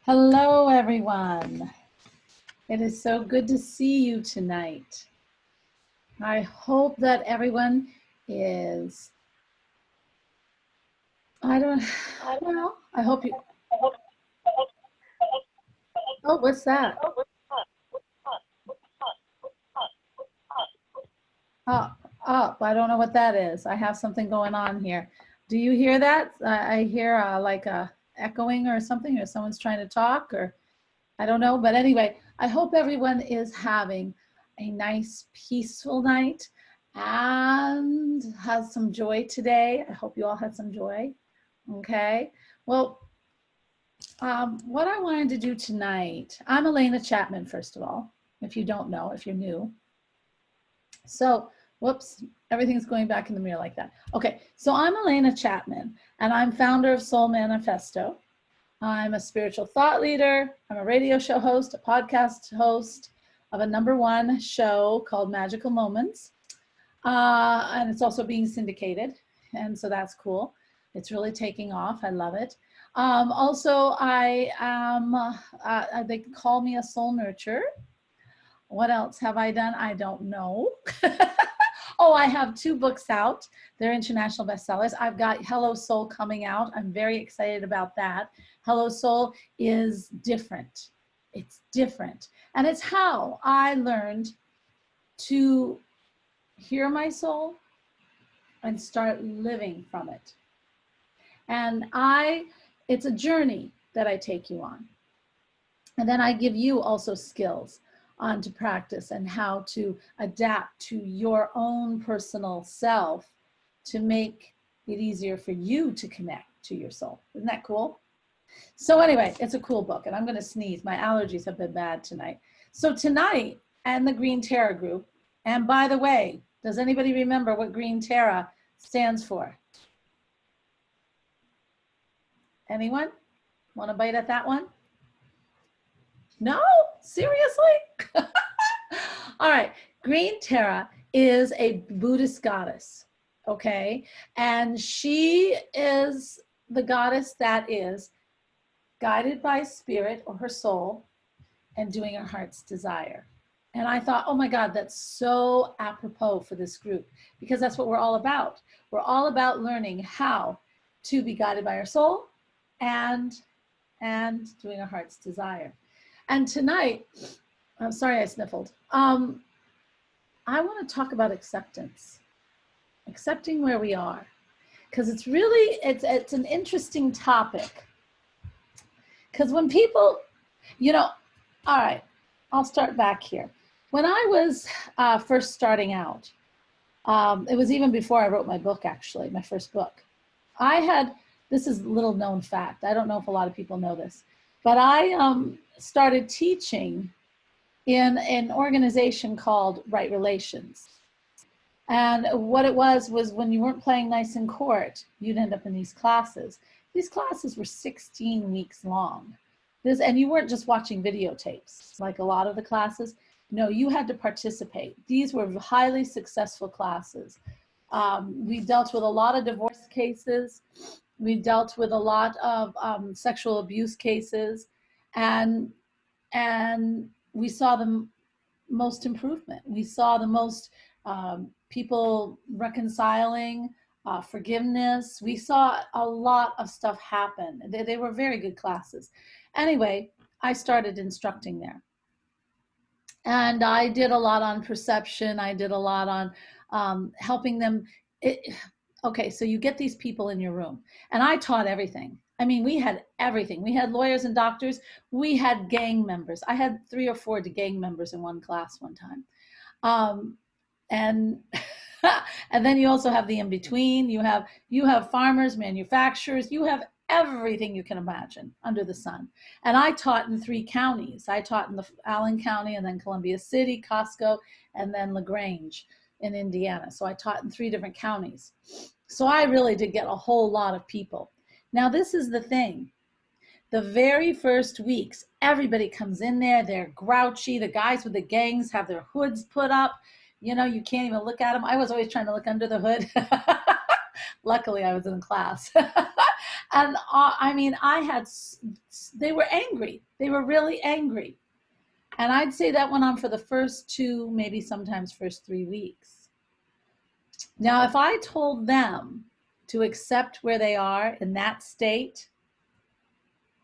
Hello, everyone. It is so good to see you tonight. I hope that everyone is, I hope you, oh, what's that? I don't know what that is. I have something going on here. Do you hear that? I hear like a echoing or something, or someone's trying to talk, or I don't know. But anyway, I hope everyone is having a nice, peaceful night and has some joy today. I hope you all had some joy. Okay. Well, what I wanted to do tonight, I'm Elena Chapman, first of all, if you don't know, if you're new. So, whoops, everything's going back in the mirror like that. Okay, so I'm Elena Chapman, and I'm founder of Soul Manifesto. I'm a spiritual thought leader. I'm a radio show host, a podcast host of a #1 show called Magical Moments. And it's also being syndicated. And so that's cool. It's really taking off. I love it. Also, I am, they call me a soul nurturer. What else have I done? I don't know. Oh, I have 2 books out. They're international bestsellers. I've got Hello Soul coming out. I'm very excited about that. Hello Soul is different. It's different. And it's how I learned to hear my soul and start living from it. And it's a journey that I take you on. And then I give you also skills on to practice and how to adapt to your own personal self to make it easier for you to connect to your soul. Isn't that cool? So anyway, it's a cool book, and I'm going to sneeze. My allergies have been bad tonight. So tonight, and the Green Terra group, and by the way, does anybody remember what Green Terra stands for? Anyone want to bite at that one? No? Seriously? All right. Green Terra is a Buddhist goddess, okay? And she is the goddess that is guided by spirit or her soul and doing her heart's desire. And I thought, oh my God, that's so apropos for this group, because that's what we're all about. We're all about learning how to be guided by our soul and doing our heart's desire. And tonight, I'm sorry I sniffled. I want to talk about acceptance, accepting where we are, because it's really, it's an interesting topic. Because when people, all right, I'll start back here. When I was first starting out, it was even before I wrote my book, actually, my first book. This is a little known fact. I don't know if a lot of people know this, but I started teaching in an organization called Right Relations. And what it was when you weren't playing nice in court, you'd end up in these classes. These classes were 16 weeks long. And you weren't just watching videotapes like a lot of the classes. No, you had to participate. These were highly successful classes. We dealt with a lot of divorce cases. We dealt with a lot of sexual abuse cases. And we saw the most improvement. We saw the most people reconciling, forgiveness. We saw a lot of stuff happen. They were very good classes. Anyway, I started instructing there. And I did a lot on perception. I did a lot on helping them. Okay, so you get these people in your room, and I taught everything. I mean, we had everything. We had lawyers and doctors. We had gang members. I had 3 or 4 gang members in one class one time. And and then you also have the in-between. You have farmers, manufacturers. You have everything you can imagine under the sun. And I taught in 3 counties. I taught in the Allen County, and then Columbia City, Costco, and then LaGrange in Indiana. So I taught in 3 different counties. So I really did get a whole lot of people. Now, this is the thing. The very first weeks, everybody comes in there. They're grouchy. The guys with the gangs have their hoods put up. You can't even look at them. I was always trying to look under the hood. Luckily, I was in class. And I mean, they were angry. They were really angry. And I'd say that went on for the first 2, maybe sometimes first 3 weeks. Now, if I told them to accept where they are in that state,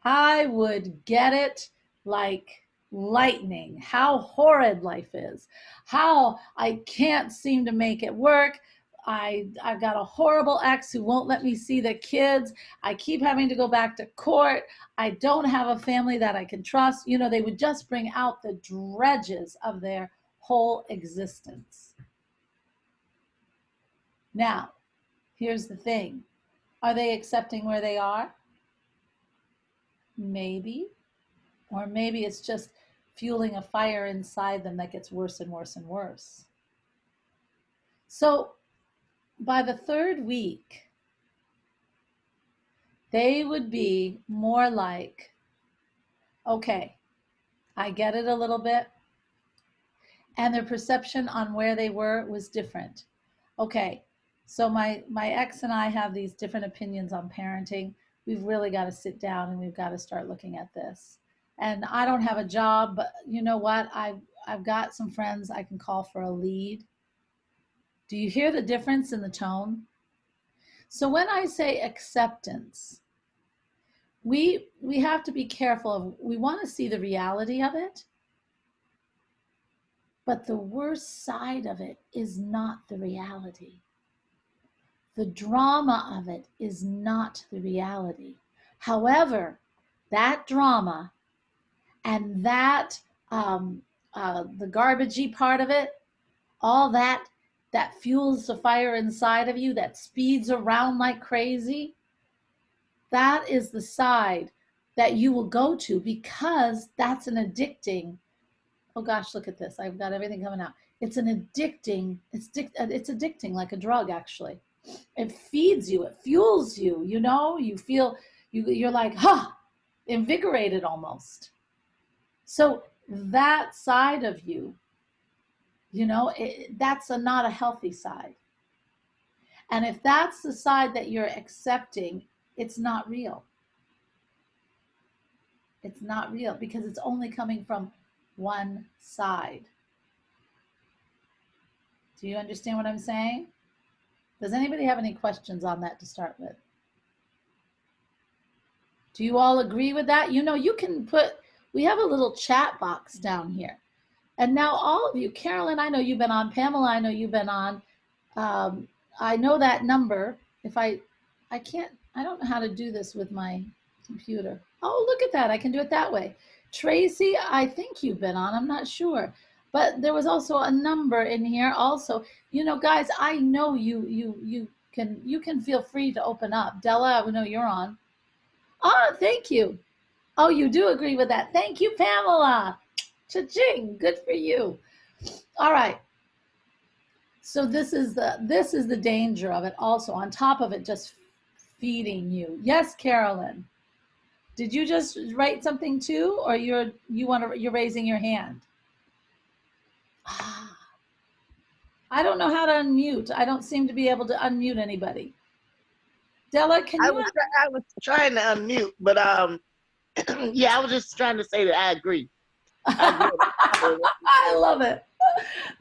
I would get it like lightning, how horrid life is, how I can't seem to make it work. I've got a horrible ex who won't let me see the kids. I keep having to go back to court. I don't have a family that I can trust. You know, they would just bring out the dredges of their whole existence. Now, here's the thing. Are they accepting where they are? Maybe. Or maybe it's just fueling a fire inside them that gets worse and worse and worse. So by the 3rd week, they would be more like, okay, I get it a little bit. And their perception on where they were was different. Okay, so my ex and I have these different opinions on parenting. We've really got to sit down and we've got to start looking at this. And I don't have a job, but you know what? I've got some friends I can call for a lead. Do you hear the difference in the tone? So when I say acceptance, we have to be careful of, we want to see the reality of it, but the worst side of it is not the reality. The drama of it is not the reality. However, that drama and that the garbagey part of it, all that fuels the fire inside of you, that speeds around like crazy, that is the side that you will go to, because that's an addicting, oh gosh, look at this, I've got everything coming out. It's an addicting, it's addicting like a drug, actually. It feeds you, it fuels you, you know, you feel, you're like, invigorated almost. So that side of you, you know, that's not a healthy side. And if that's the side that you're accepting, it's not real. It's not real because it's only coming from one side. Do you understand what I'm saying? Does anybody have any questions on that to start with? Do you all agree with that? You know, you can put, we have a little chat box down here. And now all of you, Carolyn, I know you've been on. Pamela, I know you've been on. I know that number. If I don't know how to do this with my computer. Oh, look at that. I can do it that way. Tracy, I think you've been on. I'm not sure. But there was also a number in here also. You know, guys, I know you can feel free to open up. Della, I know you're on. Oh, thank you. Oh, you do agree with that. Thank you, Pamela. Cha-ching. Good for you. All right. So this is the danger of it also, on top of it just feeding you. Yes, Carolyn. Did you just write something too, or you're raising your hand? I don't know how to unmute. I don't seem to be able to unmute anybody. Della, can you? I was trying to unmute, but yeah, I was just trying to say that I agree. I love it.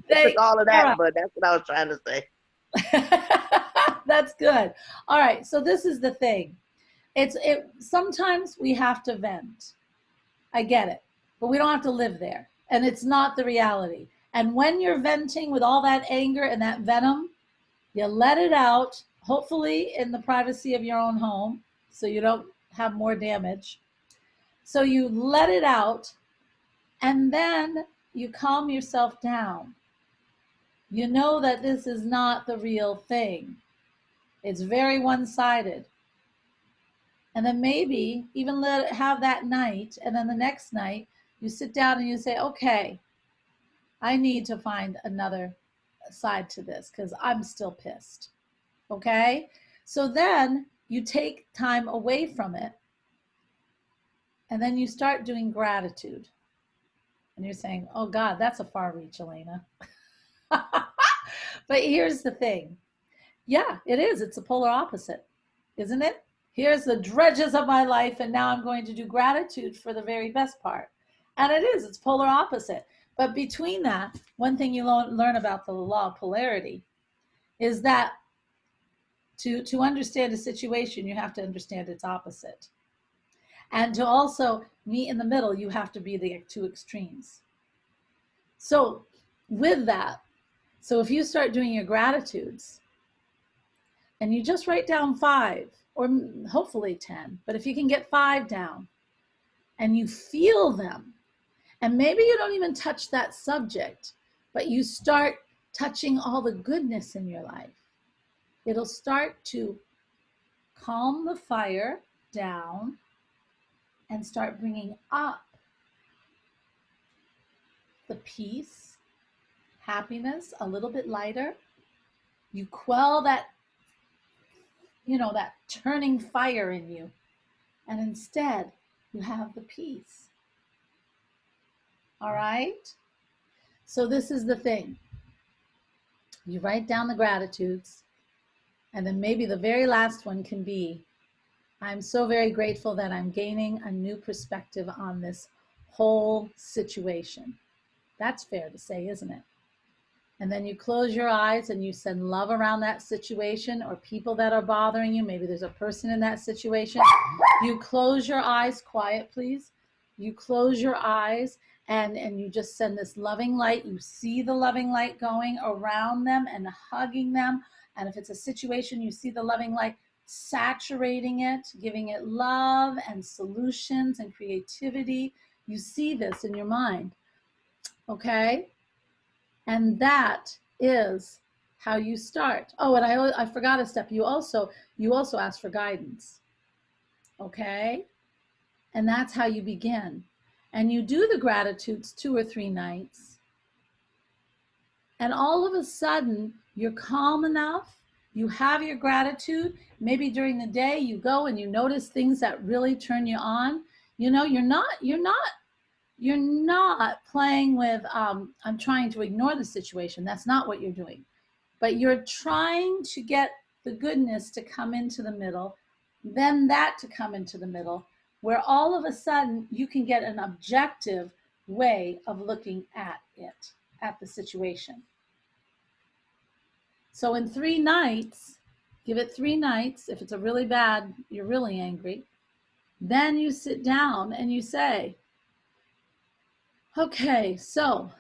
Thanks. All of that, but that's what I was trying to say. That's good. All right, so this is the thing. Sometimes we have to vent. I get it, but we don't have to live there, and it's not the reality. And when you're venting with all that anger and that venom, you let it out, hopefully in the privacy of your own home, so you don't have more damage. So you let it out, and then you calm yourself down. You know that this is not the real thing. It's very one-sided. And then maybe even let it have that night, and then the next night you sit down and you say, okay, I need to find another side to this because I'm still pissed. Okay? So then you take time away from it, and then you start doing gratitude. And you're saying, oh God, that's a far reach, Elena. But here's the thing. Yeah, it is. It's a polar opposite, isn't it? Here's the dredges of my life, and now I'm going to do gratitude for the very best part. And it's polar opposite. But between that, one thing you learn about the law of polarity is that to understand a situation, you have to understand its opposite. And to also meet in the middle, you have to be the two extremes. So with that, so if you start doing your gratitudes and you just write down 5 or hopefully 10, but if you can get 5 down and you feel them, and maybe you don't even touch that subject, but you start touching all the goodness in your life, it'll start to calm the fire down and start bringing up the peace, happiness, a little bit lighter. You quell that, that turning fire in you. And instead, you have the peace. All right? So this is the thing. You write down the gratitudes, and then maybe the very last one can be, I'm so very grateful that I'm gaining a new perspective on this whole situation. That's fair to say, isn't it? And then you close your eyes and you send love around that situation or people that are bothering you. Maybe there's a person in that situation. You close your eyes, quiet please. You close your eyes and you just send this loving light. You see the loving light going around them and hugging them. And if it's a situation, you see the loving light saturating it, giving it love and solutions and creativity. You see this in your mind, okay? And that is how you start. Oh, and I forgot a step. You also ask for guidance, okay? And that's how you begin. And you do the gratitudes 2 or 3 nights. And all of a sudden, you're calm enough. You have your gratitude. Maybe during the day, you go and you notice things that really turn you on. You're not playing with, I'm trying to ignore the situation. That's not what you're doing. But you're trying to get the goodness to come into the middle, then that to come into the middle, where all of a sudden you can get an objective way of looking at it, at the situation. So in 3 nights, give it 3 nights. If it's a really bad, you're really angry, then you sit down and you say, okay, so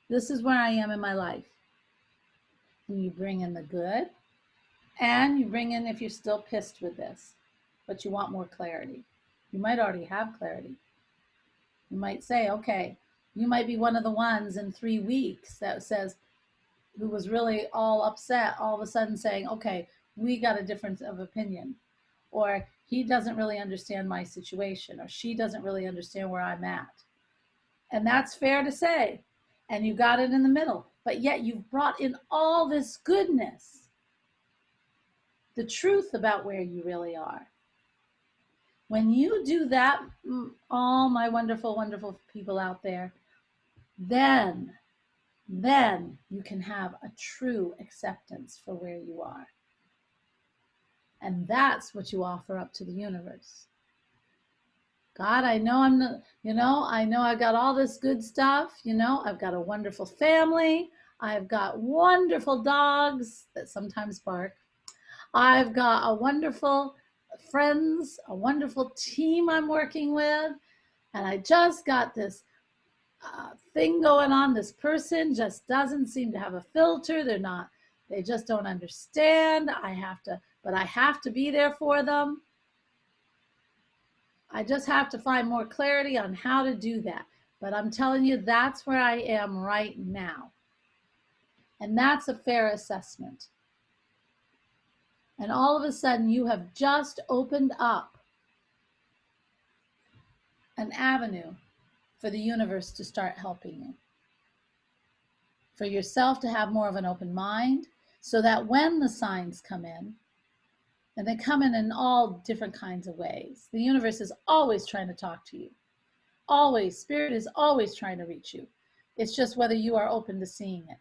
this is where I am in my life. And you bring in the good, and you bring in if you're still pissed with this, but you want more clarity. You might already have clarity. You might say, okay, you might be one of the ones in 3 weeks that says, who was really all upset, all of a sudden saying, okay, we got a difference of opinion. Or he doesn't really understand my situation, or she doesn't really understand where I'm at. And that's fair to say. And you got it in the middle. But yet you've brought in all this goodness, the truth about where you really are. When you do that, all my wonderful, wonderful people out there, then you can have a true acceptance for where you are. And that's what you offer up to the universe. God, I know I know I got all this good stuff. I've got a wonderful family. I've got wonderful dogs that sometimes bark. I've got a wonderful friends, a wonderful team I'm working with. And I just got this thing going on. This person just doesn't seem to have a filter. They just don't understand. I have to be there for them. I just have to find more clarity on how to do that. But I'm telling you, that's where I am right now. And that's a fair assessment. And all of a sudden, you have just opened up an avenue for the universe to start helping you. For yourself to have more of an open mind, so that when the signs come in, and they come in all different kinds of ways. The universe is always trying to talk to you. Always. Spirit is always trying to reach you. It's just whether you are open to seeing it.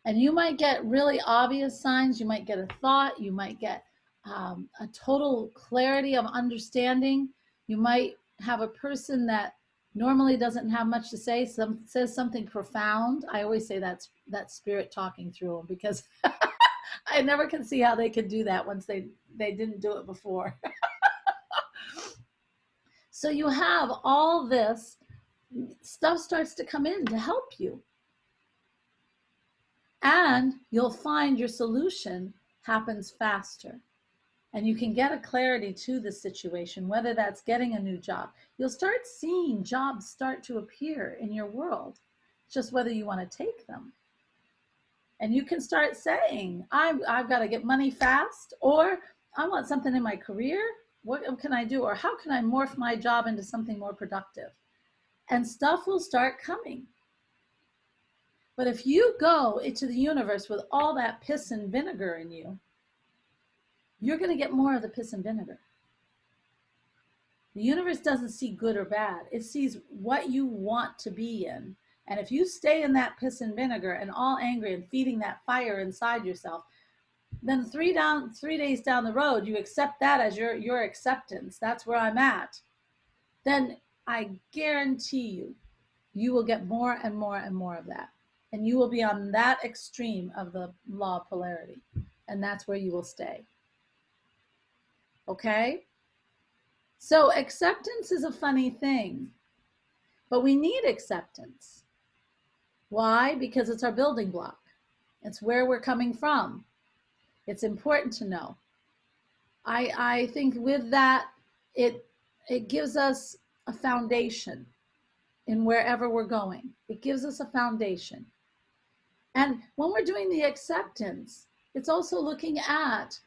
And you might get really obvious signs. You might get a thought. You might get a total clarity of understanding. You might have a person that normally doesn't have much to say, says something profound. I always say that's spirit talking through them, because I never can see how they could do that once they didn't do it before. So you have all this stuff starts to come in to help you. And you'll find your solution happens faster. And you can get a clarity to the situation, whether that's getting a new job. You'll start seeing jobs start to appear in your world. It's just whether you want to take them. And you can start saying, I've got to get money fast, or I want something in my career. What can I do? Or how can I morph my job into something more productive? And stuff will start coming. But if you go into the universe with all that piss and vinegar in you, you're going to get more of the piss and vinegar. The universe doesn't see good or bad. It sees what you want to be in. And if you stay in that piss and vinegar and all angry and feeding that fire inside yourself, then 3 days down the road, you accept that as your acceptance. That's where I'm at. Then I guarantee you, you will get more and more and more of that. And you will be on that extreme of the law of polarity. And that's where you will stay. Okay? So acceptance is a funny thing, but we need acceptance. Why? Because it's our building block. It's where we're coming from. It's important to know. I think with that, it gives us a foundation in wherever we're going. It gives us a foundation. And when we're doing the acceptance, it's also looking at,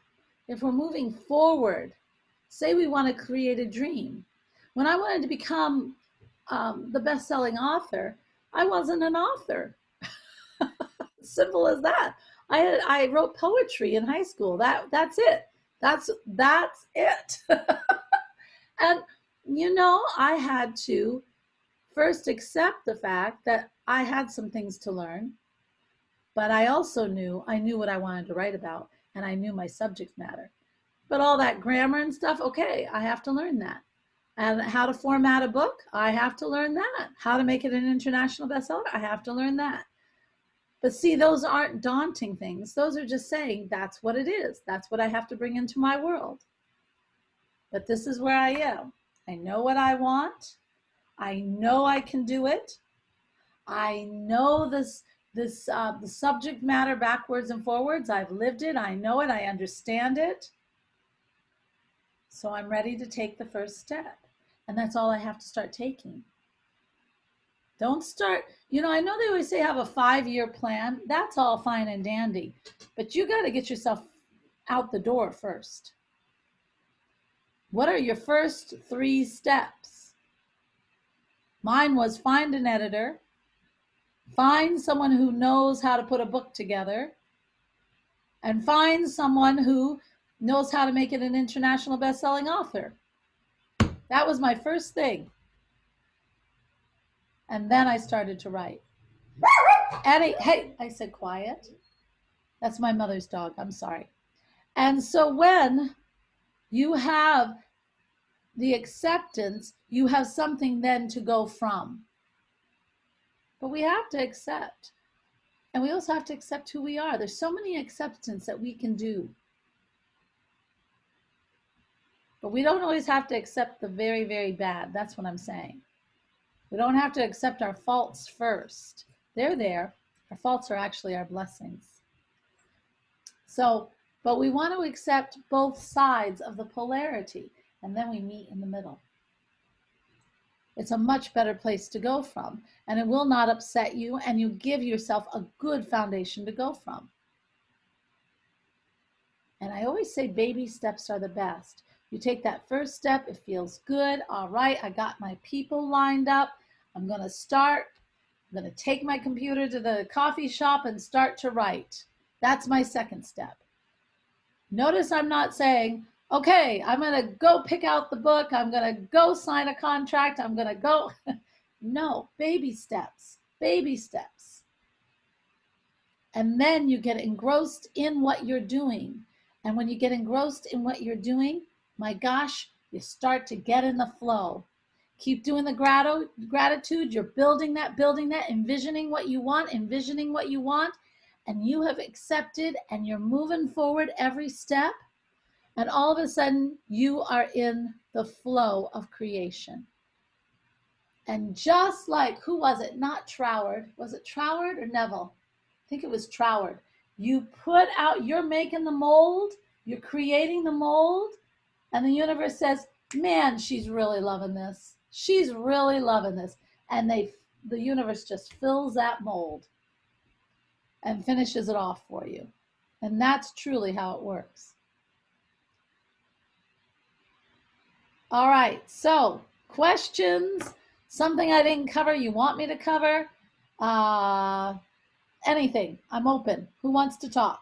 if we're moving forward, say we want to create a dream. When I wanted to become the best-selling author, I wasn't an author. Simple as that. I wrote poetry in high school. That's it. That's it. And I had to first accept the fact that I had some things to learn, but I also knew what I wanted to write about, and I knew my subject matter. But all that grammar and stuff, okay, I have to learn that. And how to format a book, I have to learn that. How to make it an international bestseller, I have to learn that. But see, those aren't daunting things. Those are just saying that's what it is. That's what I have to bring into my world. But this is where I am. I know what I want. I know I can do it. I know the subject matter backwards and forwards. I've lived it. I know it. I understand it. So I'm ready to take the first step. And that's all I have to start taking. Don't start, I know they always say have a 5-year plan. That's all fine and dandy. But you got to get yourself out the door first. What are your first 3 steps? Mine was find an editor, find someone who knows how to put a book together, and find someone who knows how to make it an international best-selling author. That was my first thing. And then I started to write. Eddie, hey, I said quiet. That's my mother's dog. I'm sorry. And so when you have the acceptance, you have something then to go from. But we have to accept. And we also have to accept who we are. There's so many acceptance that we can do. But we don't always have to accept the very, very bad. That's what I'm saying. We don't have to accept our faults first. They're there. Our faults are actually our blessings. So, but we want to accept both sides of the polarity, and then we meet in the middle. It's a much better place to go from, and it will not upset you, and you give yourself a good foundation to go from. And I always say baby steps are the best. You take that first step, it feels good. All right, I got my people lined up. I'm going to start. I'm going to take my computer to the coffee shop and start to write. That's my second step. Notice I'm not saying, okay, I'm going to go pick out the book. I'm going to go sign a contract. I'm going to go. No, baby steps, baby steps. And then you get engrossed in what you're doing. And when you get engrossed in what you're doing, my gosh, you start to get in the flow. Keep doing the gratitude. You're building that, envisioning what you want, and you have accepted, and you're moving forward every step. And all of a sudden, you are in the flow of creation. And just like, who was it? Not Troward. Was it Troward or Neville? I think it was Troward. You put out, you're making the mold, you're creating the mold, and the universe says, man, she's really loving this. She's really loving this. And the universe just fills that mold and finishes it off for you. And that's truly how it works. All right, so questions, something I didn't cover you want me to cover, anything, I'm open. Who wants to talk?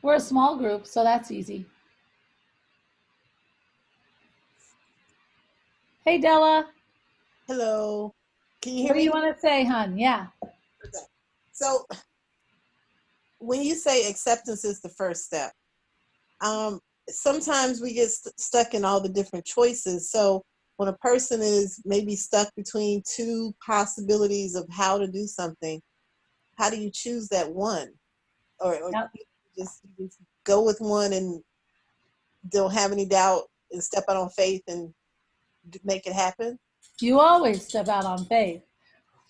We're a small group, so that's easy. Hey, Della. Hello. Can you hear What do me? you want to say, hon? Yeah. Okay. So when you say acceptance is the first step, sometimes we get stuck in all the different choices. So when a person is maybe stuck between two possibilities of how to do something, how do you choose that one? Or Yep. you just go with one and don't have any doubt and step out on faith and make it happen? You always step out on faith.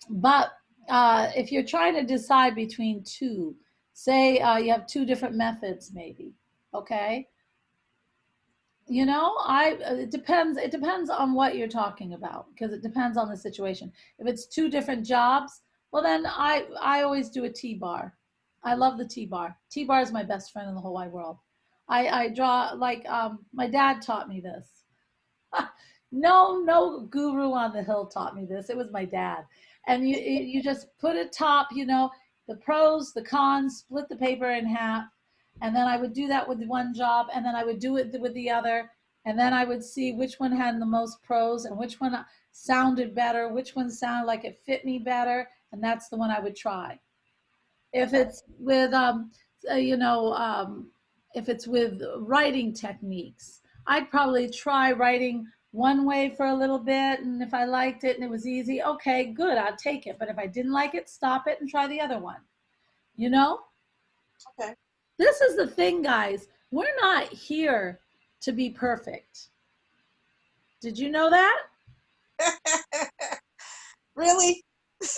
But if you're trying to decide between two, say you have two different methods maybe, okay? You know, it depends on what you're talking about, because it depends on the situation. If it's two different jobs, well then I always do a T-bar. I love the T-bar. T-bar is my best friend in the whole wide world. I draw like my dad taught me this. No guru on the hill taught me this. It was my dad. And you just put a top, you know, the pros, the cons, split the paper in half. And then I would do that with one job, and then I would do it with the other. And then I would see which one had the most pros and which one sounded better, which one sounded like it fit me better. And that's the one I would try. If it's with, if it's with writing techniques, I'd probably try writing one way for a little bit. And if I liked it and it was easy, okay, good, I'll take it. But if I didn't like it, stop it and try the other one. You know? Okay. This is the thing, guys. We're not here to be perfect. Did you know that? Really?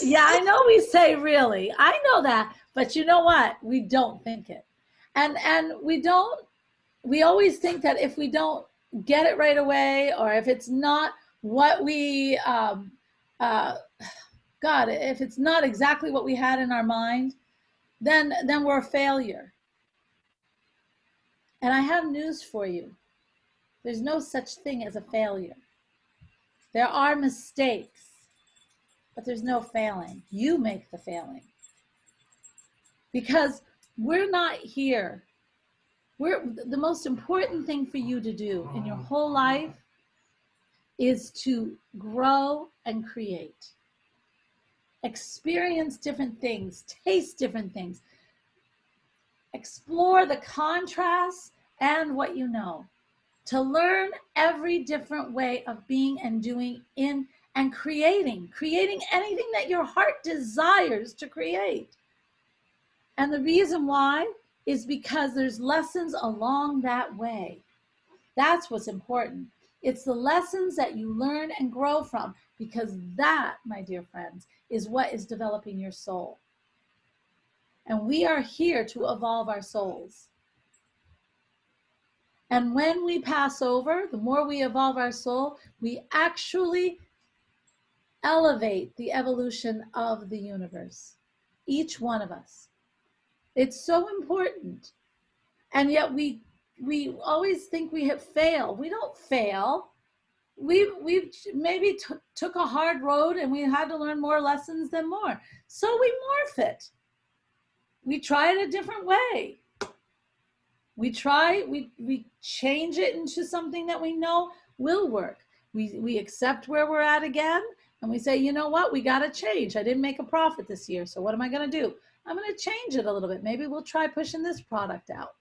Yeah, I know we say really. I know that. But you know what? We don't think it. And we always think that if we don't get it right away, or if it's not what we, if it's not exactly what we had in our mind, then we're a failure. And I have news for you. There's no such thing as a failure. There are mistakes, but there's no failing. You make the failing. Because we're not here. The most important thing for you to do in your whole life is to grow and create. Experience different things, taste different things. Explore the contrasts and what you know. To learn every different way of being and doing and creating anything that your heart desires to create. And the reason why is because there's lessons along that way. That's what's important. It's the lessons that you learn and grow from, because that, my dear friends, is what is developing your soul. And we are here to evolve our souls. And when we pass over, the more we evolve our soul, we actually elevate the evolution of the universe. Each one of us. It's so important. And yet we always think we have failed. We don't fail. We've maybe took a hard road and we had to learn more lessons than more. So we morph it. We try it a different way. We change it into something that we know will work. We accept where we're at again, and we say, you know what, we got to change. I didn't make a profit this year, so what am I going to do? I'm going to change it a little bit. Maybe we'll try pushing this product out.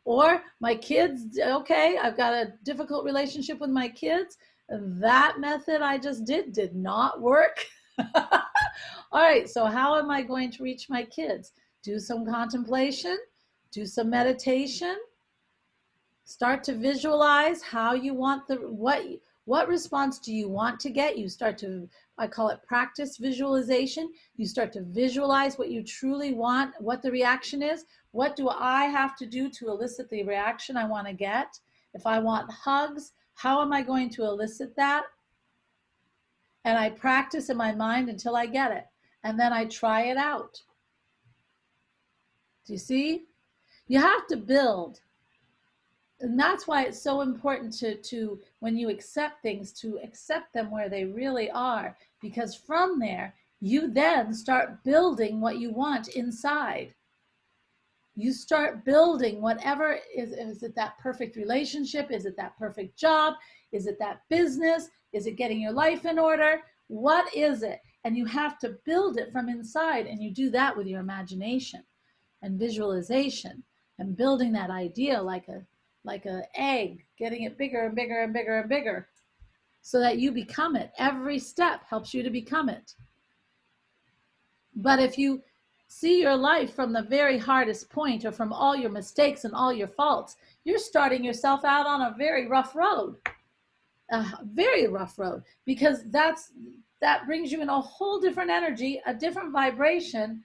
Or my kids, okay, I've got a difficult relationship with my kids. That method I just did not work. All right, so how am I going to reach my kids? Do some contemplation, do some meditation, start to visualize how you want what response do you want to get. You start to, I call it practice visualization. You start to visualize what you truly want, what the reaction is. What do I have to do to elicit the reaction I want to get? If I want hugs, how am I going to elicit that? And I practice in my mind until I get it. And then I try it out. Do you see? You have to build. And that's why it's so important to when you accept things, to accept them where they really are. Because from there, you then start building what you want inside. You start building whatever is it that perfect relationship? Is it that perfect job? Is it that business? Is it getting your life in order? What is it? And you have to build it from inside. And you do that with your imagination and visualization and building that idea like a egg, getting it bigger and bigger and bigger and bigger so that you become it. Every step helps you to become it. But if you see your life from the very hardest point or from all your mistakes and all your faults, you're starting yourself out on a very rough road. Because that brings you in a whole different energy, a different vibration,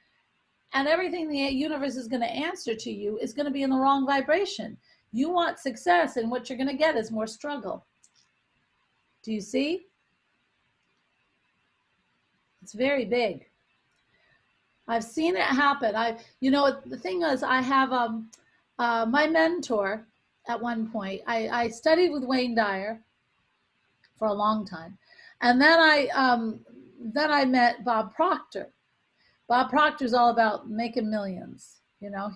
and everything the universe is going to answer to you is going to be in the wrong vibration. You want success, and what you're going to get is more struggle. Do you see? It's very big. I've seen it happen. The thing is, I have my mentor at one point. I studied with Wayne Dyer for a long time, and then I met Bob Proctor. Bob Proctor's all about making millions.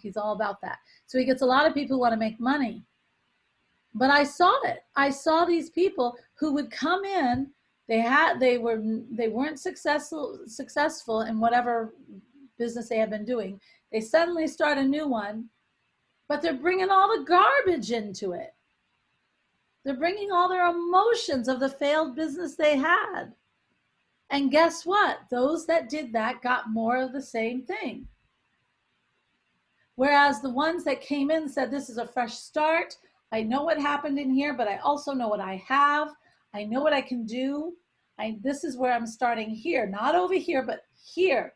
He's all about that. So he gets a lot of people who want to make money. But I saw it. I saw these people who would come in. They weren't successful in whatever business they had been doing. They suddenly start a new one, but they're bringing all the garbage into it. They're bringing all their emotions of the failed business they had. And guess what? Those that did that got more of the same thing. Whereas the ones that came in said, this is a fresh start. I know what happened in here, but I also know what I have. I know what I can do. This is where I'm starting here, not over here, but here.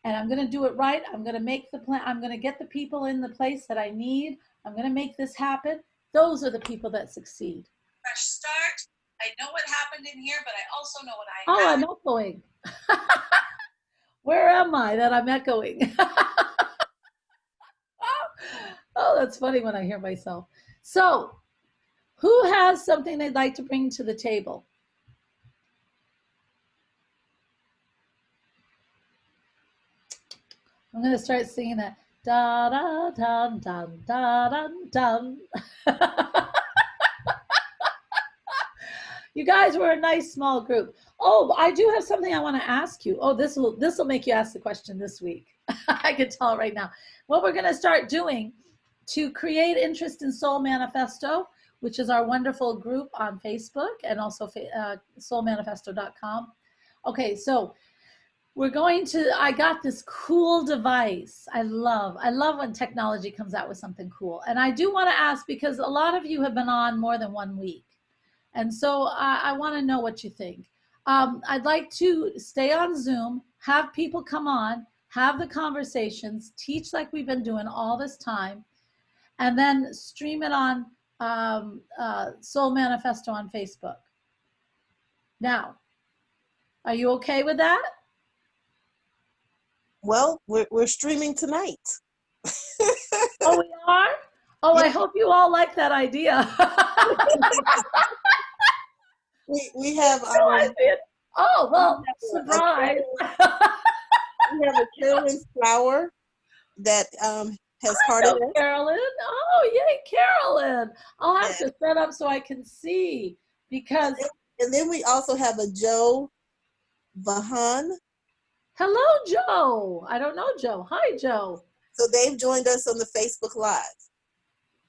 And I'm going to do it right. I'm going to make the plan. I'm going to get the people in the place that I need. I'm going to make this happen. Those are the people that succeed. Fresh start. I know what happened in here, but I also know what I have. Oh, I'm echoing. Where am I that I'm echoing? Oh, that's funny when I hear myself. So, who has something they'd like to bring to the table? I'm going to start singing that. Da da dum dum da dum dum. You guys were a nice small group. Oh, I do have something I want to ask you. Oh, this will make you ask the question this week. I can tell right now. What we're going to start doing to create interest in Soul Manifesto, which is our wonderful group on Facebook and also soulmanifesto.com. Okay, so I got this cool device. I love when technology comes out with something cool. And I do want to ask, because a lot of you have been on more than 1 week. And so I want to know what you think. I'd like to stay on Zoom, have people come on, have the conversations, teach like we've been doing all this time, and then stream it on Soul Manifesto on Facebook. Now, are you okay with that? Well, we're streaming tonight. Oh, we are? Oh, yeah. I hope you all like that idea. we have oh, well, surprise. We have a Carolyn Flower that has hearted us. Carolyn. Oh, yay, Carolyn. I'll have to set up so I can see, because. And then we also have a Joe Vahan. Hello, Joe. I don't know Joe. Hi, Joe. So they've joined us on the Facebook Live.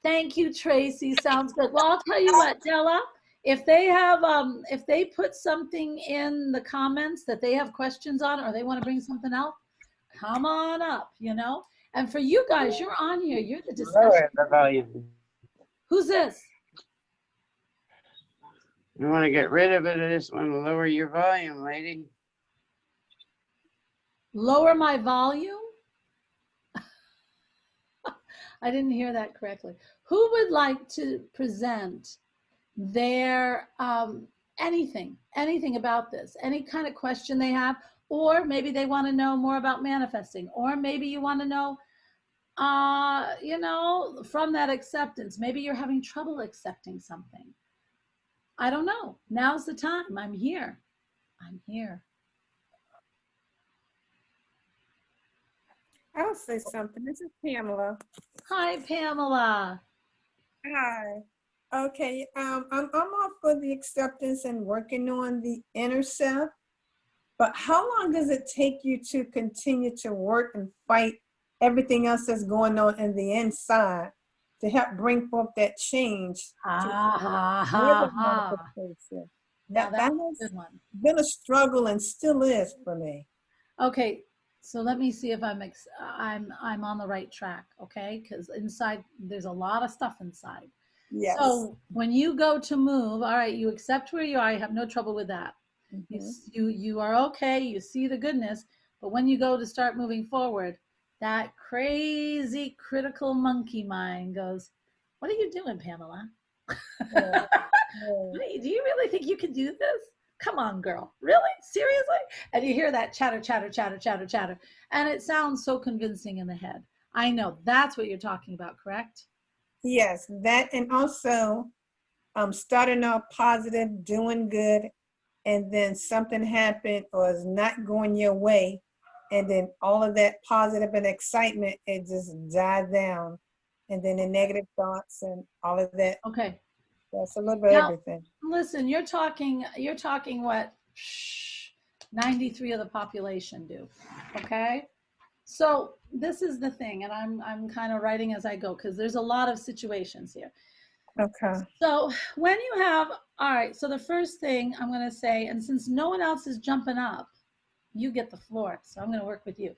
Thank you, Tracy. Sounds good. Well, I'll tell you what, Della, if they have, if they put something in the comments that they have questions on, or they want to bring something out, come on up, you know? And for you guys, you're on here. You're the discussion. Lower the volume. Who's this? You want to get rid of it, I just want to lower your volume, lady. Lower my volume? I didn't hear that correctly. Who would like to present their anything about this, any kind of question they have, or maybe they want to know more about manifesting, or maybe you want to know, you know, from that acceptance, maybe you're having trouble accepting something. I don't know. Now's the time. I'm here. I'm here. I'll say something. This is Pamela. Hi, Pamela. Hi. Okay, I'm all for the acceptance and working on the intercept, but how long does it take you to continue to work and fight everything else that's going on in the inside to help bring forth that change? Manifestation? Now That that's a has good one. been a struggle and still is for me. Okay, so let me see if I'm on the right track, okay? Because inside there's a lot of stuff inside. Yes. So when you go to move, all right, you accept where you are. You have no trouble with that. Mhm. You are okay. You see the goodness, but when you go to start moving forward, that crazy critical monkey mind goes, "What are you doing, Pamela? Yeah. Do you really think you can do this? Come on, girl. Really? Seriously?" And you hear that chatter, chatter, chatter, chatter, chatter. And it sounds so convincing in the head. I know that's what you're talking about, correct? Yes, that, and also starting off positive, doing good, and then something happened or is not going your way, and then all of that positive and excitement, it just died down, and then the negative thoughts and all of that. Okay. That's a little bit of Now, everything. listen, you're talking what 93 of the population do. Okay. So this is the thing, and I'm kind of writing as I go because there's a lot of situations here. Okay. So when you have, all right, so the first thing I'm going to say, and since no one else is jumping up, you get the floor. So I'm going to work with you.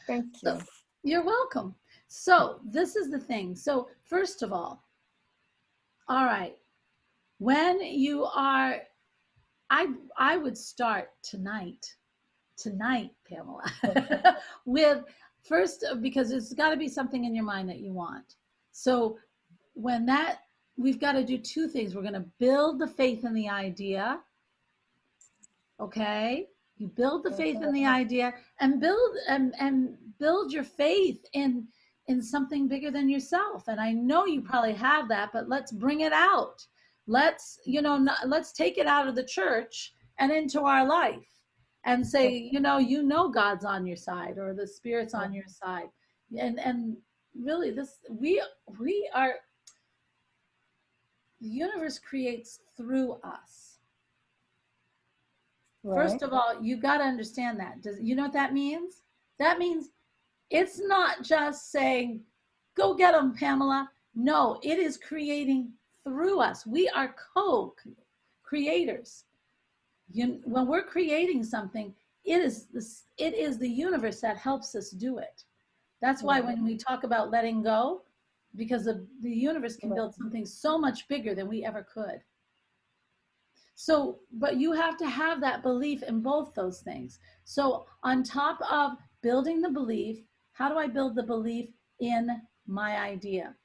Thank So, you. you're welcome. So this is the thing. So first of all right, when you are, I would start tonight, Pamela, with first, because there's got to be something in your mind that you want. So when that, we've got to do two things. We're going to build the faith in the idea. Okay. You build the faith in the idea and build your faith in something bigger than yourself. And I know you probably have that, but let's bring it out. Let's, let's take it out of the church and into our life and say, God's on your side or the Spirit's on your side. And really we are, the universe creates through us. Right. First of all, you got to understand that. You know what that means? That means it's not just saying, "Go get them, Pamela." No, it is creating through us. We are co-creators. When we're creating something, it is the universe that helps us do it. That's why when we talk about letting go, because the universe can build something so much bigger than we ever could. So, but you have to have that belief in both those things. So on top of building the belief, how do I build the belief in my idea?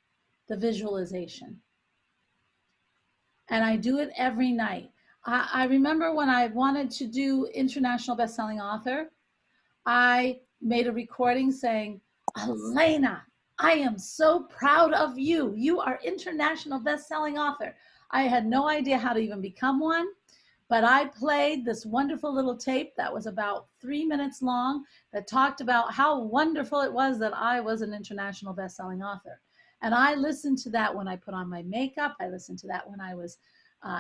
The visualization. And I do it every night. I remember when I wanted to do international best-selling author, I made a recording saying, "Elena, I am so proud of you. You are international best-selling author." I had no idea how to even become one, but I played this wonderful little tape that was about 3 minutes long that talked about how wonderful it was that I was an international best-selling author. And I listened to that when I put on my makeup. I listened to that when I was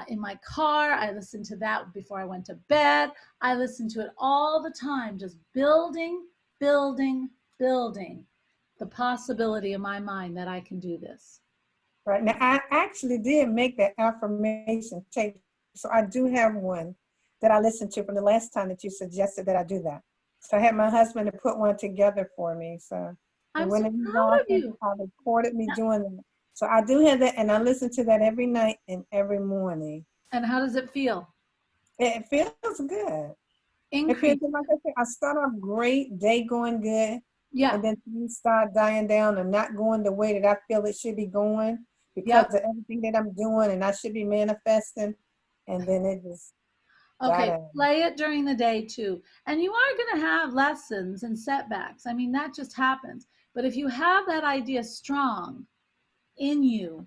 in my car. I listened to that before I went to bed. I listened to it all the time, just building, building, building the possibility in my mind that I can do this. Right now, I actually did make that affirmation tape. So I do have one that I listened to from the last time that you suggested that I do that. So I had my husband to put one together for me. So I'm when so he was proud of off, you. I recorded me Yeah. doing that. So I do have that, and I listen to that every night and every morning. And how does it feel? It feels good. It Increase. feels like I said, I start off great, day going good, Yeah. and then things start dying down and not going the way that I feel it should be going because Yep. of everything that I'm doing and I should be manifesting. And then it just died Okay. down. Play it during the day too. And you are going to have lessons and setbacks. I mean, that just happens. But if you have that idea strong in you,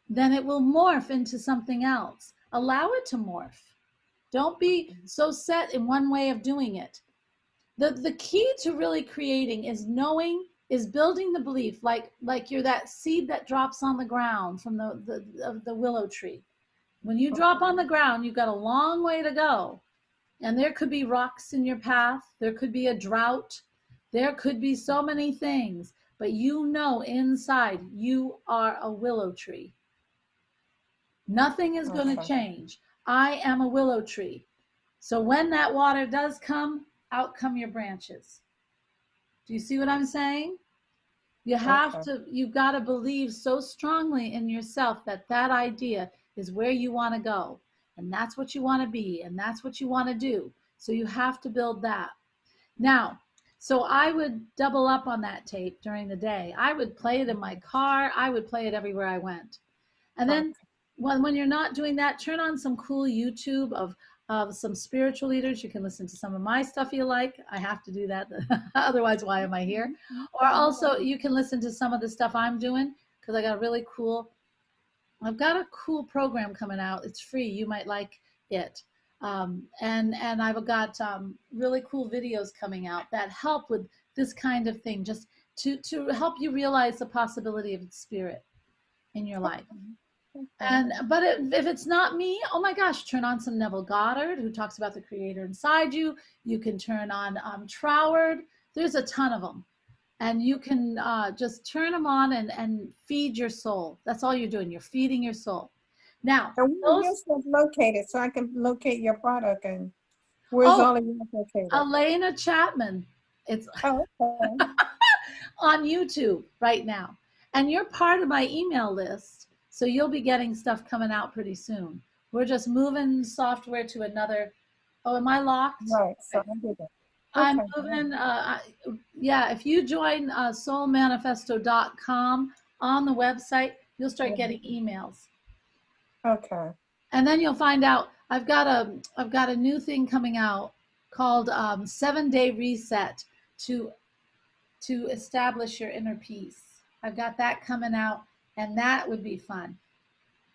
then it will morph into something else. Allow it to morph. Don't be so set in one way of doing it. The key to really creating is knowing, is building the belief, like you're that seed that drops on the ground from the willow tree. When you drop on the ground, you've got a long way to go. And there could be rocks in your path. There could be a drought. There could be so many things. But you know inside you are a willow tree. Nothing is going to Okay. change. I am a willow tree. So when that water does come, out come your branches. Do you see what I'm saying? You have Okay. to, you've got to believe so strongly in yourself that that idea is where you want to go. And that's what you want to be. And that's what you want to do. So you have to build that. Now, so I would double up on that tape during the day. I would play it in my car. I would play it everywhere I went. And then when you're not doing that, turn on some cool YouTube of some spiritual leaders. You can listen to some of my stuff you like. I have to do that. Otherwise, why am I here? Or also you can listen to some of the stuff I'm doing because I've got a cool program coming out. It's free. You might like it. And I've got really cool videos coming out that help with this kind of thing, just to help you realize the possibility of spirit in your life. But if it's not me, oh my gosh, turn on some Neville Goddard, who talks about the creator inside you. You can turn on Troward. There's a ton of them. And you can just turn them on and feed your soul. That's all you're doing. You're feeding your soul. Now, And where is your stuff located so I can locate your product and where's all of yours located? Elena Chapman. It's Oh, okay. on YouTube right now. And you're part of my email list. So you'll be getting stuff coming out pretty soon. We're just moving software to another. Oh, am I locked? Right. So I did that. I'm Okay. moving. If you join soulmanifesto.com on the website, you'll start getting emails. Okay. And then you'll find out I've got a new thing coming out called 7-Day Reset to establish your inner peace. I've got that coming out, and that would be fun.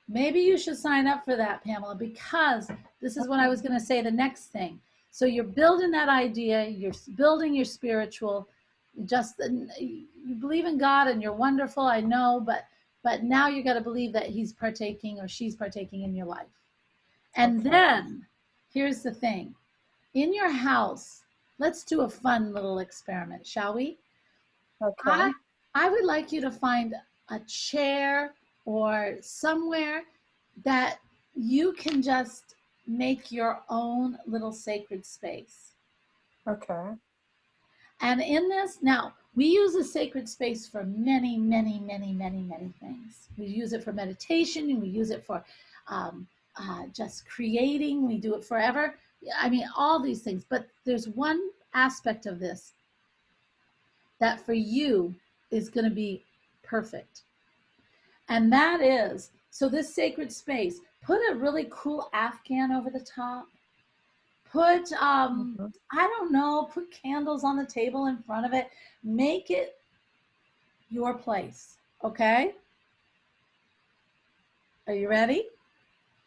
Maybe you should sign up for that, Pamela, because this is what I was going to say, the next thing. So you're building that idea, you're building your spiritual, you believe in God and you're wonderful, I know, but now you got to believe that he's partaking or she's partaking in your life. And then here's the thing. In your house, let's do a fun little experiment, shall we? Okay. I would like you to find a chair or somewhere that you can just make your own little sacred space. Okay. And in this, now, we use a sacred space for many, many, many, many, many things. We use it for meditation, and we use it for just creating. We do it forever. I mean, all these things. But there's one aspect of this that for you is going to be perfect. And that is, so this sacred space, put a really cool Afghan over the top. Put, I don't know, put candles on the table in front of it. Make it your place, okay? Are you ready?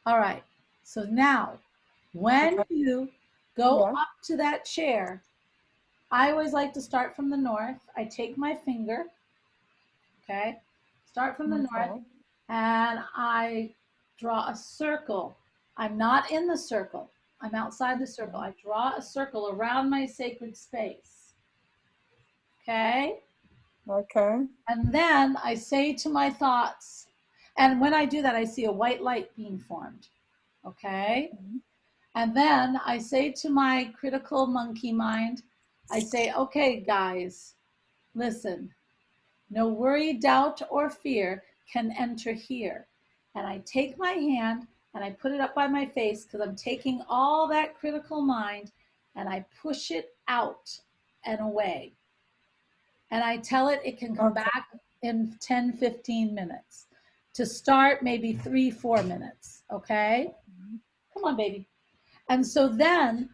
All right. So now, when you go up to that chair, I always like to start from the north. I take my finger, okay? Start from the north, and I draw a circle. I'm not in the circle. I'm outside the circle. I draw a circle around my sacred space. Okay? Okay. And then I say to my thoughts, and when I do that, I see a white light being formed. Okay? And then I say to my critical monkey mind, I say, okay, guys, listen, no worry, doubt, or fear can enter here. And I take my hand and I put it up by my face because I'm taking all that critical mind and I push it out and away. And I tell it can come Okay. back in 10, 15 minutes. To start, maybe 3, 4 minutes. Okay? Come on, baby. And so then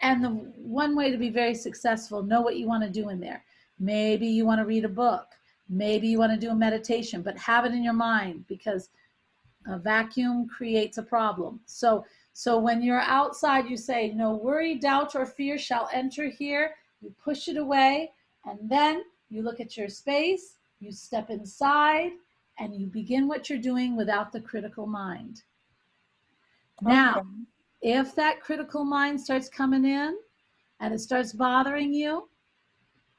and the one way to be very successful, know what you want to do in there. Maybe you want to read a book. Maybe you want to do a meditation, but have it in your mind because a vacuum creates a problem. So when you're outside, you say, no worry, doubt, or fear shall enter here. You push it away, and then you look at your space, you step inside, and you begin what you're doing without the critical mind. Now, Okay. if that critical mind starts coming in and it starts bothering you,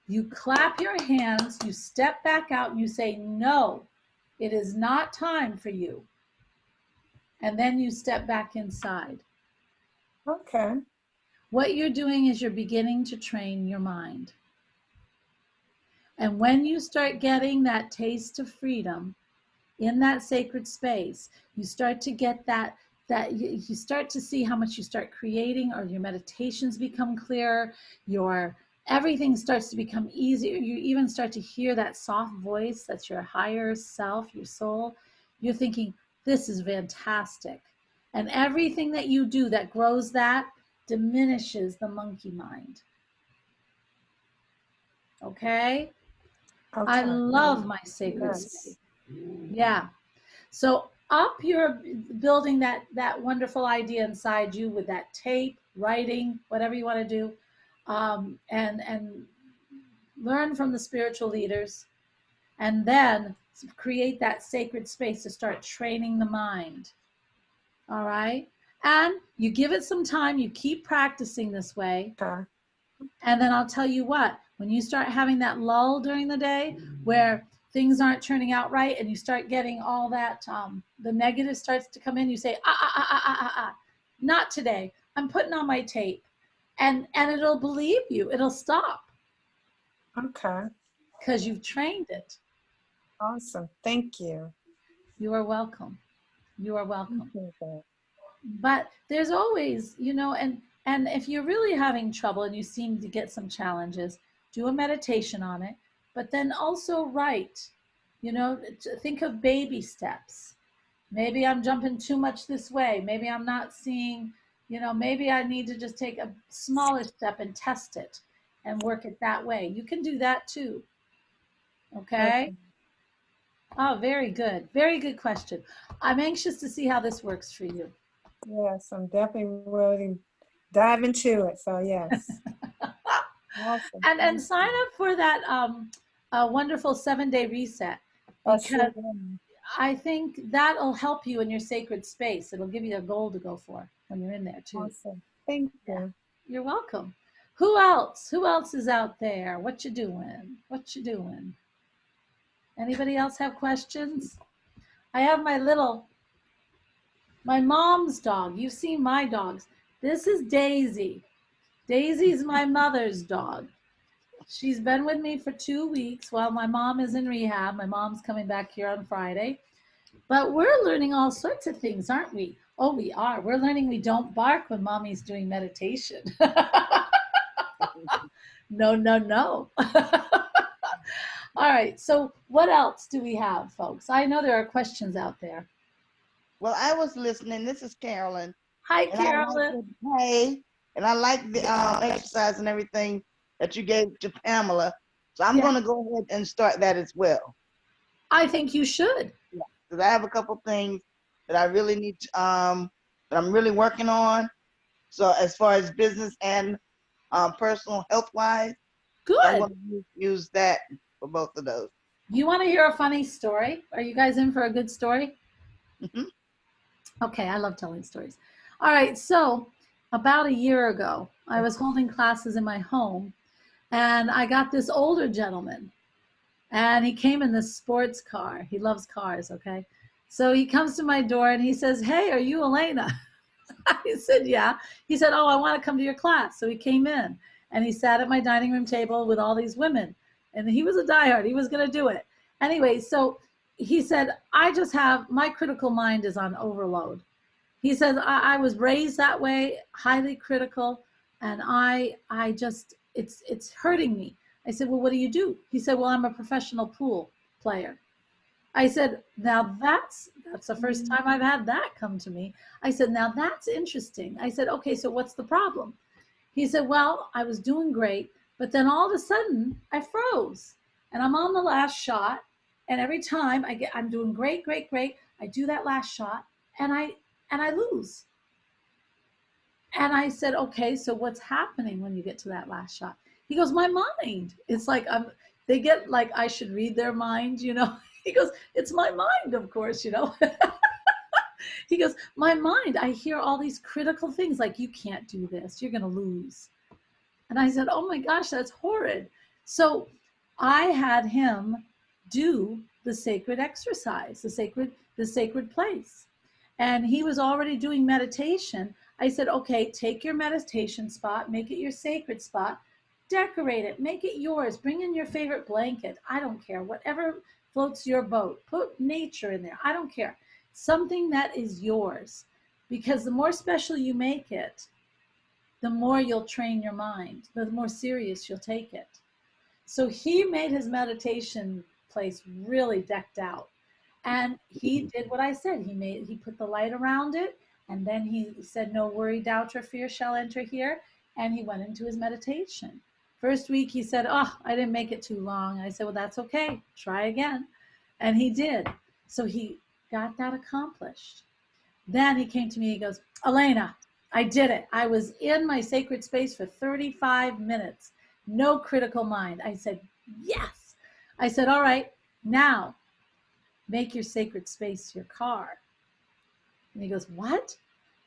you clap your hands, you step back out, and you say, no, it is not time for you. And then you step back inside. Okay. What you're doing is you're beginning to train your mind. And when you start getting that taste of freedom in that sacred space, you start to get that you start to see how much you start creating, or your meditations become clearer, your everything starts to become easier. You even start to hear that soft voice, that's your higher self, your soul. You're thinking, this is fantastic. And everything that you do that grows that diminishes the monkey mind. Okay? I Okay. love my sacred Yes. space. Yeah. So up you're building that wonderful idea inside you with that tape, writing, whatever you want to do, and learn from the spiritual leaders, and then create that sacred space to start training the mind. All right. And you give it some time, you keep practicing this way. Okay. And then I'll tell you what, when you start having that lull during the day where things aren't turning out right and you start getting all that, the negative starts to come in, you say, not today. I'm putting on my tape. And it'll believe you. It'll stop Okay. because you've trained it. Awesome. Thank you. You are welcome. You are welcome. Okay. But there's always, and if you're really having trouble and you seem to get some challenges, do a meditation on it, but then also write, think of baby steps. Maybe I'm jumping too much this way. Maybe I'm not seeing, maybe I need to just take a smaller step and test it and work it that way. You can do that too. Okay. Oh, very good. Very good question. I'm anxious to see how this works for you. Yes, I'm definitely willing to dive into it. So yes. Awesome. And sign up for that wonderful 7-day reset, Oh, because sure. I think that'll help you in your sacred space. It'll give you a goal to go for when you're in there too. Awesome. Thank you. You're welcome. Who else? Who else is out there? What you doing? What you doing? Anybody else have questions? I have my mom's dog. You've seen my dogs. This is Daisy. Daisy's my mother's dog. She's been with me for 2 weeks while my mom is in rehab. My mom's coming back here on Friday. But we're learning all sorts of things, aren't we? Oh, we are. We're learning we don't bark when mommy's doing meditation. No. All right. So what else do we have, folks? I know there are questions out there. Well, I was listening. This is Carolyn. Hi, And Carolyn. and I like the exercise and everything that you gave to Pamela. So I'm Yeah. going to go ahead and start that as well. I think you should. Because I have a couple things that I really need to, that I'm really working on. So as far as business and personal health-wise, I'm Good. going to use that for both of those. You want to hear a funny story? Are you guys in for a good story? Mhm. Okay, I love telling stories. All right, so about a year ago, I was holding classes in my home, and I got this older gentleman, and he came in this sports car. He loves cars, okay? So he comes to my door and he says, "Hey, are you Elena?" I said, "Yeah." He said, "Oh, I want to come to your class." So he came in and he sat at my dining room table with all these women. And he was a diehard. He was going to do it. Anyway, so he said, "I just have my critical mind is on overload." He says, I was raised that way, highly critical, and I just it's hurting me." I said, "Well, what do you do?" He said, "Well, I'm a professional pool player." I said, "Now that's the first time I've had that come to me." I said, "Now that's interesting." I said, "Okay, so what's the problem?" He said, "Well, I was doing great, but then all of a sudden I froze, and I'm on the last shot, and every time I'm doing great, great, great. I do that last shot, and I lose." And I said, "Okay, so what's happening when you get to that last shot?" He goes, "My mind." It's like they get like I should read their mind, you know. He goes, "It's my mind, of course, you know." He goes, "My mind, I hear all these critical things like you can't do this, you're going to lose." And I said, "Oh my gosh, that's horrid." So I had him do the sacred exercise, the sacred place. And he was already doing meditation. I said, "Okay, take your meditation spot, make it your sacred spot, decorate it, make it yours, bring in your favorite blanket. I don't care, whatever floats your boat. Put nature in there. I don't care. Something that is yours. Because the more special you make it, the more you'll train your mind, the more serious you'll take it." So he made his meditation place really decked out. And he did what I said. He put the light around it, and then he said, "No worry, doubt, or fear shall enter here." And he went into his meditation. First week he said, "Oh, I didn't make it too long." I said, "Well, that's okay. Try again." And he did. So he got that accomplished. Then he came to me, he goes, "Elena, I did it. I was in my sacred space for 35 minutes. No critical mind." I said, "Yes." I said, "All right, now make your sacred space your car." And he goes, "What?"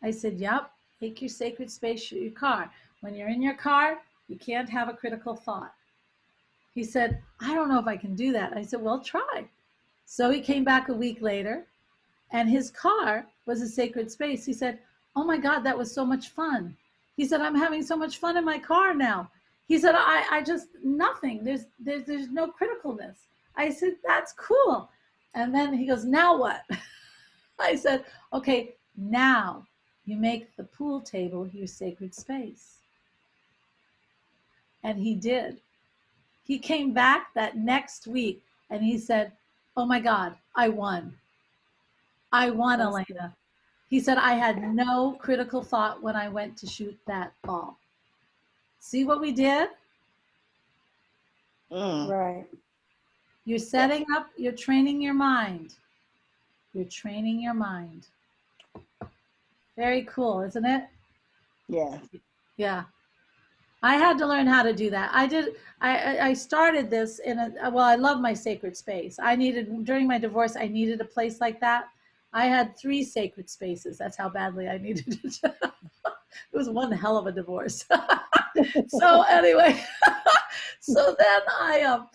I said, "Yep, make your sacred space your car. When you're in your car, you can't have a critical thought." He said, "I don't know if I can do that." I said, "Well, try." So he came back a week later, and his car was a sacred space. He said, "Oh my God, that was so much fun." He said, "I'm having so much fun in my car now." He said, I just, nothing. There's no criticalness." I said, "That's cool." And then he goes, "Now what?" I said, "Okay, now you make the pool table your sacred space." And he did. He came back that next week and he said, "Oh my God, I won. I won, Awesome. Elena." He said, "I had no critical thought when I went to shoot that ball." See what we did? Mm. Right. You're setting up, you're training your mind. You're training your mind. Very cool, isn't it? Yes. Yeah. I had to learn how to do that. I started this in well, I love my sacred space. During my divorce, I needed a place like that. I had 3 sacred spaces. That's how badly I needed it. It was one hell of a divorce. So anyway, so then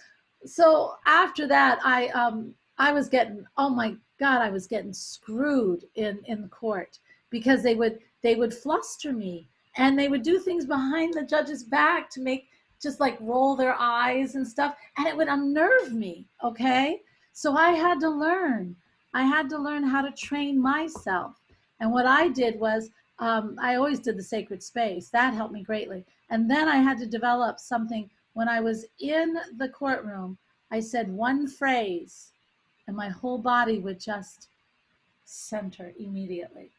so after that I was getting, oh my God, I was getting screwed in the court because they would fluster me, and they would do things behind the judge's back to make, just like roll their eyes and stuff, and it would unnerve me. Okay, so I had to learn how to train myself. And what I did was, I always did the sacred space. That helped me greatly. And then I had to develop something. When I was in the courtroom, I said one phrase and my whole body would just center immediately.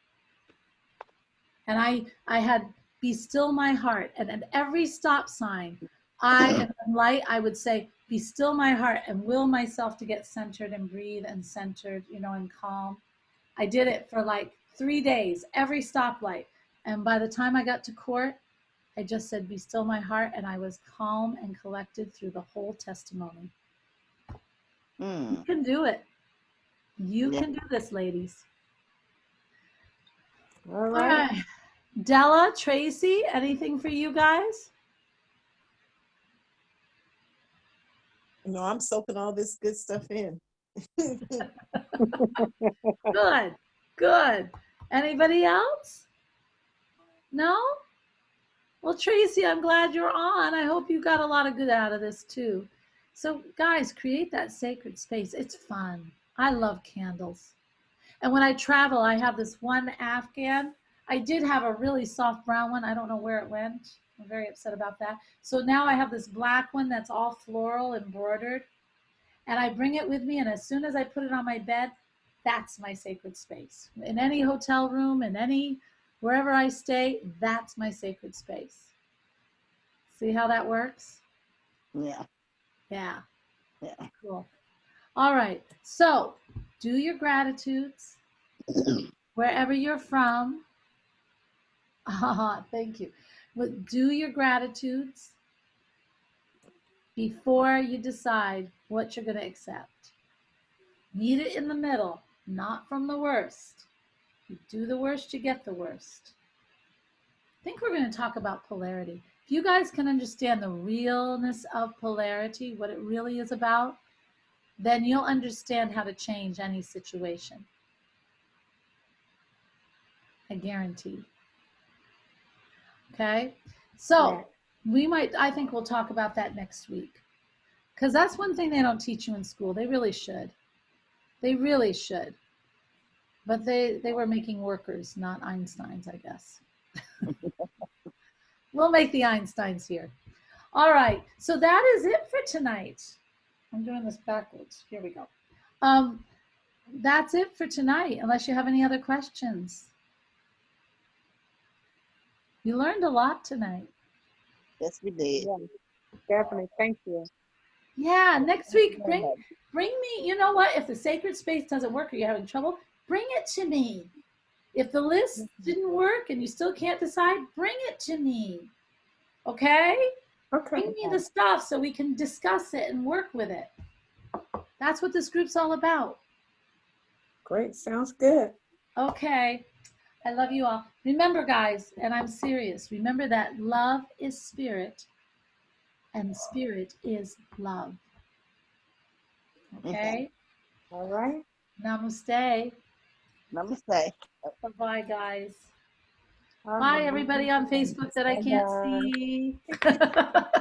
And I had "Be still my heart." And at every stop sign, at the light, I would say, "Be still my heart," and will myself to get centered and breathe and centered, and calm. I did it for like 3 days, every stoplight. And by the time I got to court, I just said, "Be still my heart," and I was calm and collected through the whole testimony. You Mm. can do it. You Yeah. can do this, ladies. All All right. right. Della, Tracy, anything for you guys? You know, I'm soaking all this good stuff in. Good, good. Anybody else? No? Well, Tracy, I'm glad you're on. I hope you got a lot of good out of this too. So, guys, create that sacred space. It's fun. I love candles. And when I travel, I have this one Afghan. I did have a really soft brown one. I don't know where it went. I'm very upset about that. So now I have this black one that's all floral embroidered. And I bring it with me. And as soon as I put it on my bed, that's my sacred space. In any hotel room, in any, wherever I stay, that's my sacred space. See how that works? Yeah. Yeah, Yeah. cool. All right. So do your gratitudes wherever you're from. Thank you. But do your gratitudes before you decide what you're going to accept. Meet it in the middle, not from the worst. You do the worst, you get the worst. I think we're going to talk about polarity. If you guys can understand the realness of polarity, what it really is about, then you'll understand how to change any situation. I guarantee. Okay? So I think we'll talk about that next week. Because that's one thing they don't teach you in school. They really should. They really should. But they were making workers, not Einsteins, I guess. We'll make the Einsteins here. All right. So that is it for tonight. I'm doing this backwards. Here we go. That's it for tonight, unless you have any other questions. You learned a lot tonight. Yes, we did. Yeah, definitely. Thank you. Yeah, next week, bring me, you know what? If the sacred space doesn't work or you're having trouble, bring it to me. If the list didn't work and you still can't decide, bring it to me. Okay? Okay. Bring me the stuff so we can discuss it and work with it. That's what this group's all about. Great. Sounds good. Okay. I love you all. Remember, guys, and I'm serious, remember that love is spirit and spirit is love. Okay? All right. Namaste. Namaste. Bye-bye, guys. All Bye, right. everybody on Facebook that I can't Bye-bye. see.